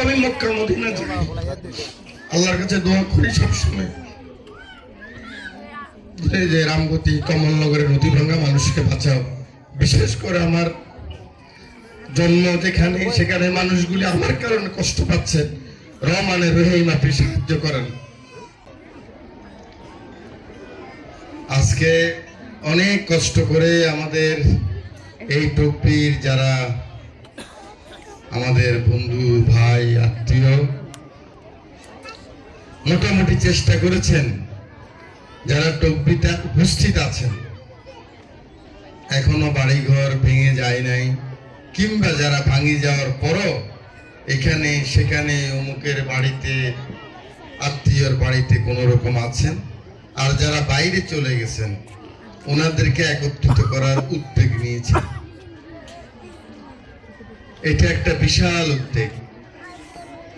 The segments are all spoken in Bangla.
আমি মক্কা মদিনা যাই, আল্লাহর কাছে দোয়া করি সবসময় যে রামগতি কমলনগরের নদীভাঙ্গা মানুষকে বাঁচাও। বিশেষ করে আমার জন্ম যেখানে, সেখানে মানুষগুলি আমার কারণে কষ্ট পাচ্ছে, রহমানের রহিম আপনি সাহায্য করেন। আজকে অনেক কষ্ট করে আমাদের এই টপির যারা আমাদের বন্ধু ভাই আত্মীয় মোটামুটি চেষ্টা করেছেন, যারা টপিতে উপস্থিত আছেন এখনো বাড়িঘর ভেঙে যায় নাই, কিংবা যারা ভাঙি যাওয়ার পরও এখানে সেখানে অমুকের বাড়িতে আত্মীয়র বাড়িতে কোন রকম আছেন, আর যারা বাইরে চলে গেছেন ওনাদেরকে একত্রিত করার উদ্যোগ নিয়েছেন। এটা একটা বিশাল উদ্যোগ,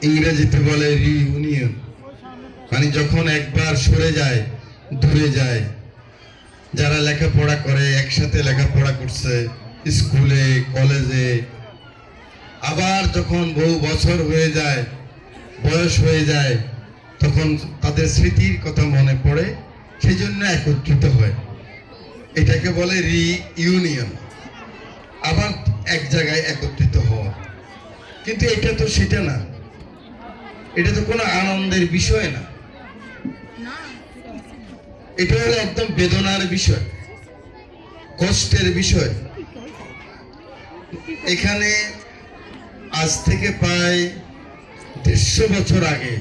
ইংরেজিতে বলে রিইউনিয়ন, মানে যখন একবার সরে যায়, দূরে যায়, যারা লেখাপড়া করে একসাথে লেখাপড়া করছে স্কুলে কলেজে, আবার যখন বহু বছর হয়ে যায়, বয়স হয়ে যায়, তখন তাদের স্মৃতির কথা মনে পড়ে, সেই জন্য একত্রিত হয়। এটাকে বলে রিইউনিয়ন, আবার এক জায়গায় একত্রিত হওয়া। কিন্তু এটা তো সেটা না, এটা তো কোনো আনন্দের বিষয় না, এটা হলো একদম বেদনার বিষয়, কষ্টের বিষয়। এখানে আজ থেকে প্রায় 150 বছর আগে,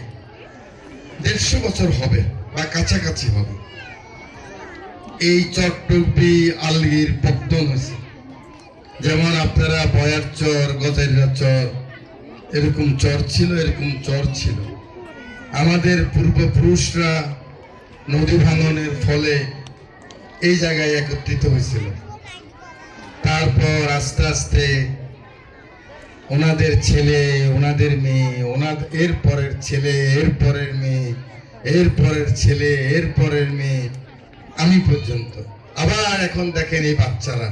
150 বছর হবে বা কাছাকাছি হবে, এই চট্টগ্রামে আলগির পত্তন হয়েছে। যেমন আপনারা বয়ার চর, গজারিয়া চর, এরকম চর ছিল, এরকম চর ছিল। আমাদের পূর্বপুরুষরা নদী ভাঙনের ফলে এই জায়গায় একত্রিত হয়েছিল। তারপর আস্তে আস্তে ওনাদের ছেলে, ওনাদের মেয়ে, এর পরের ছেলে, এর পরের মেয়ে, এর পরের ছেলে, এর পরের মেয়ে, আমি পর্যন্ত। আবার এখন দেখেন এই বাচ্চারা,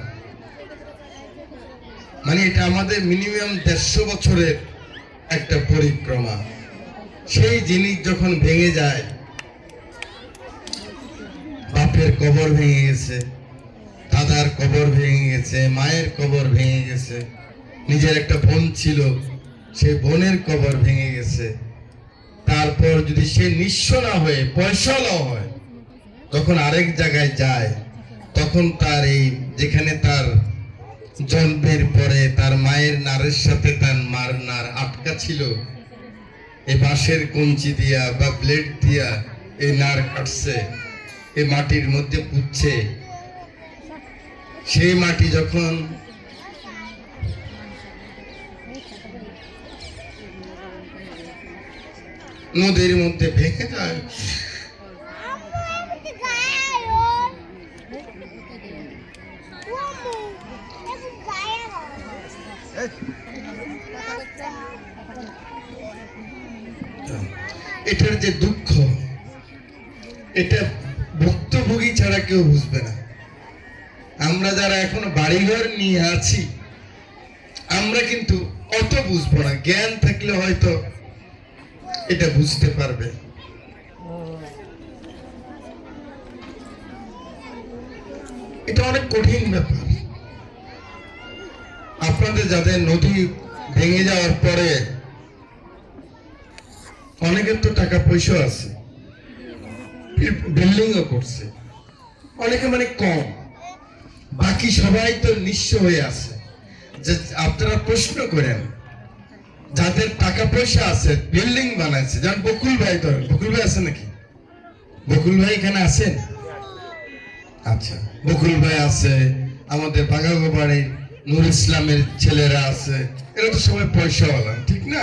মানে এটা আমাদের মিনিমাম 150 বছরের একটা পরিক্রমা। সেই জিনিস যখন ভেঙে যায়, বাপের কবর ভেঙে গেছে, দাদার কবর ভেঙে গেছে, মায়ের কবর ভেঙে গেছে, নিজের একটা বোন ছিল, সেই বোনের কবর ভেঙে গেছে। তারপর যদি সে নিঃস্ব না হয়ে পয়সাওয়ালা হয়, তখন আরেক জায়গায় যায়, তখন তার এই যেখানে তার জন্মের পরে তার মায়ের নারের সাথে তার মার নার আটকা ছিল, এই বাঁশের কঞ্চি দিয়া বা ব্লেড দিয়া এই নার কাটছে, এই মাটির মধ্যে পুঁতছে। সেই মাটি যখন নদীর মধ্যে ভেঙে যায়, এটার যে দুঃখ, এটা ভুক্তভোগী ছাড়া কেউ বুঝবে না। আমরা যারা এখনো বাড়িঘর নিয়ে আছি, আমরা কিন্তু অত বুঝবো না, জ্ঞান থাকলে হয়তো এটা বুঝতে পারবে। এটা অনেক কঠিন ব্যাপার। আপনাদের যাদের নদী ভেঙে যাওয়ার পরে অনেকের তো টাকা পয়সা আছে, বিল্ডিংও করছে, অনেকে মানে কম, বাকি সবাই তো নিঃস্ব হয়ে আছে। যে আপনারা প্রশ্ন করেন, যাদের টাকা পয়সা আছে বিল্ডিং বানাইছে, যেমন বকুল ভাই, ধরেন বকুল ভাই আছে নাকি? বকুল ভাই এখানে আছেন? আচ্ছা, বকুল ভাই আছে, আমাদের বাগাগো বাড়ির নুর ইসলামের ছেলেরা আছে, এরা তো সবাই পয়সাওয়ালা, ঠিক না?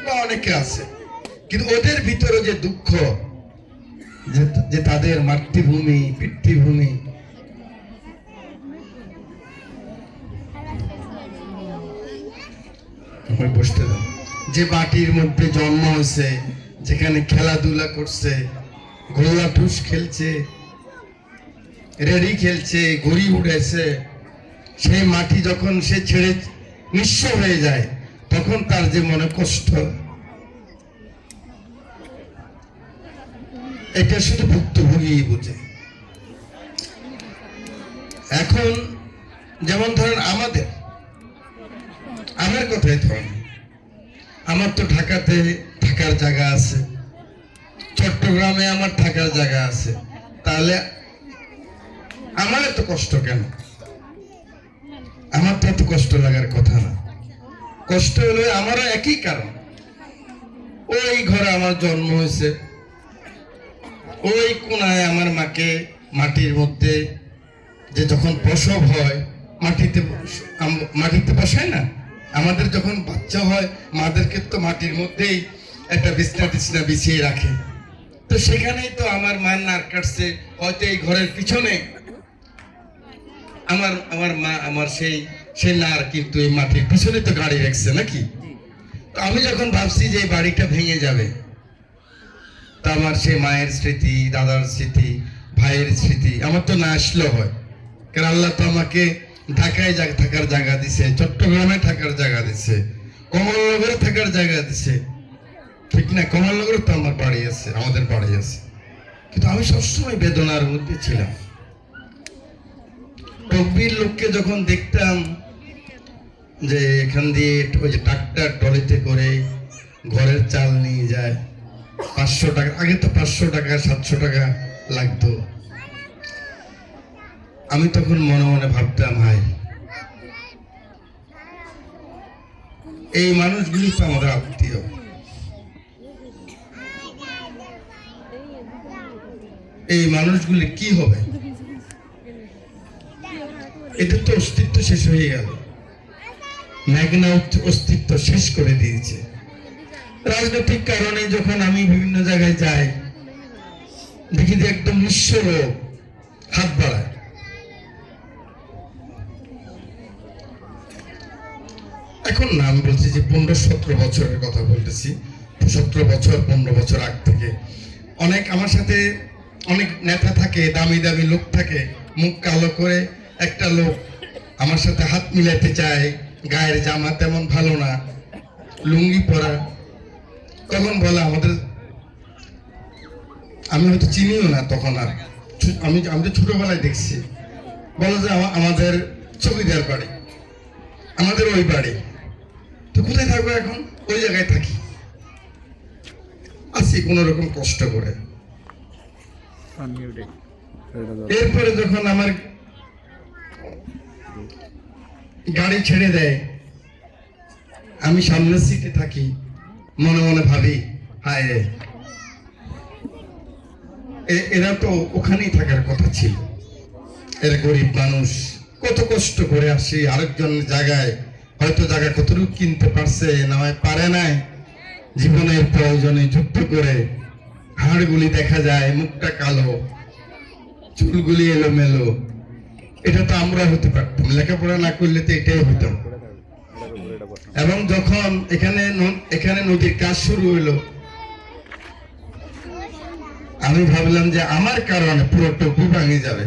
বা অনেকে আছে, কিন্তু ওদের ভিতরে যে দুঃখ, যে তাদের মাতৃভূমি পিতৃভূমি, বসতে দাও, যে মাটির মধ্যে জন্ম হয়েছে, যেখানে খেলাধুলা করছে, গোলা টুস খেলছে, রেডি খেলছে, ঘুড়ি উড়েছে, সেই মাটি যখন সে ছেড়ে নিঃস্ব হয়ে যায়, তখন তার যে মনে কষ্ট, এটা শুধু ভুক্তভোগী বুঝে। এখন যেমন ধরেন আমার কথাই ধরেন, আমার তো ঢাকাতে থাকার জায়গা আছে, চট্টগ্রামে আমার থাকার জায়গা আছে, তাহলে আমার এত কষ্ট কেন? আমার তো এত কষ্ট লাগার কথা না। কষ্ট হলো আমারও একই কারণ, ওই ঘরে আমার জন্ম হয়েছে, ওই কোনায় আমার মাকে মাটির মধ্যে, যে যখন প্রসব হয় মাটিতে বসায় না, আমাদের যখন বাচ্চা হয় মাদেরকে তো মাটির মধ্যেই একটা বিছনা টিছনা বিছিয়ে রাখে। তো সেখানেই তো আমার মার নার কাটছে, হয়তো এই ঘরের পিছনে আমার মা আমার সেই নার কিন্তু এই মাটির পিছনে তো গাড়ি রাখছে নাকি। তো আমি যখন ভাবছি যে এই বাড়িটা ভেঙে যাবে, তা আমার সেই মায়ের স্মৃতি, দাদার স্মৃতি, ভাইয়ের স্মৃতি আমার তো না আসলেও হয়। কারণ আল্লাহ তো আমাকে ঢাকায় থাকার জায়গা দিছে, চট্টগ্রামে থাকার জায়গা দিছে, কমলনগরে থাকার জায়গা দিছে, ঠিক না? কমলনগরে তো আমার বাড়ি আছে, আমাদের বাড়ি আছে। কিন্তু আমি সবসময় বেদনার মধ্যে ছিলাম। তকবির লোককে যখন দেখতাম যে এখান দিয়ে ওই যে ট্রাক্টর ট্রলিতে করে ঘরের চাল নিয়ে যায়, 500 টাকা, আগে তো 500 টাকা 700 টাকা লাগতো, আমি তখন মনে মনে ভাবতাম, হাই, এই মানুষগুলি তো আমাদের আত্মীয়, এই মানুষগুলি কি হবে? এদের তো অস্তিত্ব শেষ হয়ে গেল, মেঘনা অস্তিত্ব শেষ করে দিয়েছে। রাজনৈতিক কারণে যখন আমি বিভিন্ন জায়গায় যাই, দেখি যে একদম নিঃস্ব লোক হাত বাড়ায়। এখন না, আমি বলছি যে 15-17 বছরের কথা বলতেছি, 17 বছর 15 বছর আগ থেকে অনেক আমার সাথে অনেক নেতা থাকে, দামি দামি লোক থাকে, মুখ কালো করে একটা লোক আমার সাথে হাত মিলাতে চায়, গায়ের জামা তেমন ভালো না, লুঙ্গি পরা, তখন বলে আমাদের, আমি হয়তো চিনিও না তখন, আর আমি তো ছোটবেলায় দেখছি, বলে যে আমাদের চৌকিদার বাড়ি, আমাদের ওই বাড়ি। তো কোথায় থাকবো এখন? ওই জায়গায় থাকি, আছি কোন রকম কষ্ট করে। এরপরে যখন আমার গাড়ি ছেড়ে দেয়, আমি সামনের সিটে থাকি, মনে মনে ভাবি, হায় রে, এরা তো ওখানেই থাকার কথা ছিল, এরা গরিব মানুষ, কত কষ্ট করে আসি আরেকজনের জায়গায়, হয়তো জায়গা কতটুকু কিনতে পারছে, না হয় পারে নাই, জীবনের প্রয়োজনে যুদ্ধ করে, হাড়গুলি দেখা যায়, মুখটা কালো, চুলগুলি এলোমেলো। এটা তো আমরা হতে পারতাম, লেখাপড়া না করলে তো এটাই হতাম। এবং যখন এখানে নদীর কাজ শুরু হইলো, আমি ভাবলাম যে আমার কারণে পুরো টুকু ভাঙে যাবে।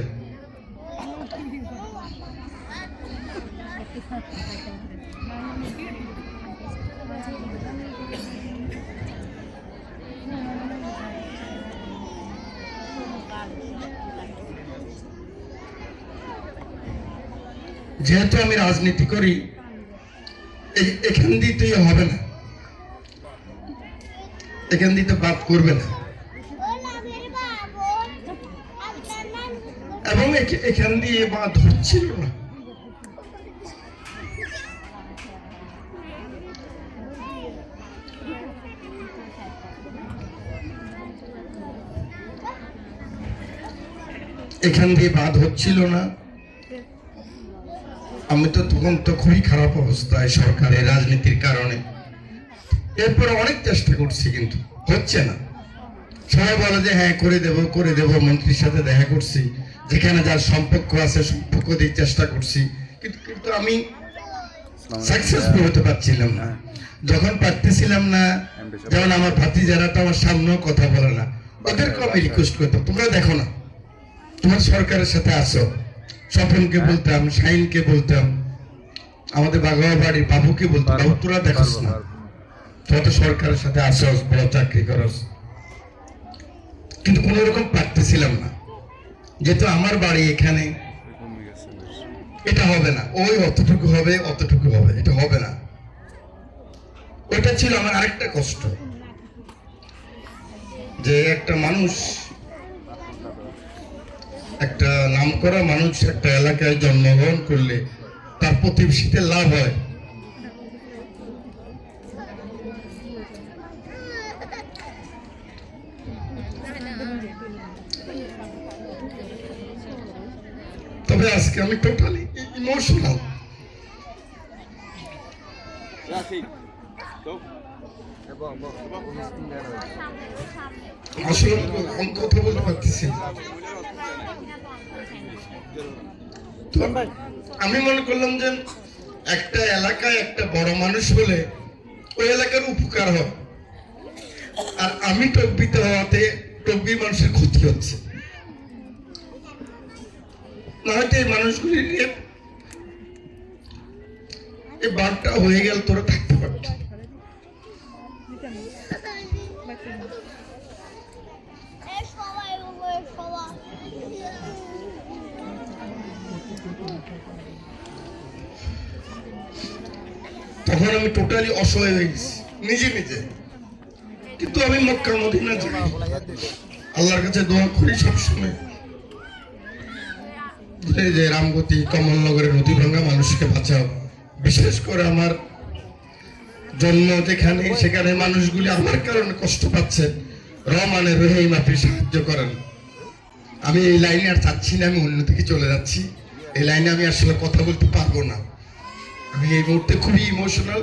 যেহেতু আমি রাজনীতি করি, এখান দিতেই হবে না, এখান দিতে বাদ করবে না, এবং এখান দিয়ে বাদ হচ্ছিল না। এখান দিয়ে বাদ হচ্ছিল না। আমি তো তখন তো খুবই খারাপ অবস্থায় সরকারের রাজনীতির কারণে। এরপরে অনেক চেষ্টা করছি, কিন্তু হচ্ছে না। সবাই বলে যে হ্যাঁ করে দেব, মন্ত্রীর সাথে দেখা করছি, যেখানে যার সম্পর্ক আছে সম্পর্ক দিয়ে চেষ্টা করছি, কিন্তু আমি সাকসেসফুল হতে পারছিলাম না। যখন পারতেছিলাম না, যেমন আমার ভাতিজারা তো আমার সামনেও কথা বলে না, ওদেরকে আমি রিকোয়েস্ট করতাম, তোমরা দেখো না, তোমার সরকারের সাথে আসো। স্বপনকে বলতাম, শাহিনকে বলতাম, আমাদের বাগাওয়া বাড়ির বাবুকে বলতাম, বাবু তোরা দেখোস না, তোরা তো সরকারের সাথে আসস, বড় চাকরি করস, কিন্তু কোনো রকম পারতেছিলাম না, যেহেতু আমার বাড়ি এখানে। এটা হবে না, ওই অতটুকু হবে, অতটুকু হবে, এটা হবে না। ওটা ছিল আমার আরেকটা কষ্ট, যে একটা মানুষ, একটা নামকরা মানুষ একটা এলাকায় জন্মগ্রহণ করলে তার প্রতিবেশীতে লাভ হয়। তবে আজকে আমি টোটালি ইমোশনাল। আসলে আমি কথা বলতে পারতেছি না। তো আমি মনে করলাম যে একটা এলাকায় একটা বড় মানুষ হলে ওই এলাকার উপকার হয়, আর আমি টকবিতে হওয়াতে টকবি মানুষের ক্ষতি হচ্ছে। না হয়তো এই মানুষগুলি এই বারটা হয়ে গেল, তোরা থাকতে পারত। তখন আমি টোটালি অসহায় হয়ে গেছি নিজে নিজে। কিন্তু আমি মক্কা মদিনা যাই, আল্লাহর কাছে দোয়া করি সবসময় যে রামগতি কমলনগরের নদী ভাঙ্গা মানুষকে বাঁচাও। বিশেষ করে আমার জন্ম যেখানে, সেখানে মানুষগুলি আমার কারণে কষ্ট পাচ্ছে, রহমানের রহিম আপনি সাহায্য করেন। আমি এই লাইনে আর চাচ্ছি না, আমি অন্যদিকে চলে যাচ্ছি। এই লাইনে আমি আসলে কথা বলতে পারবো না, আমি এই মুহূর্তে খুবই ইমোশনাল।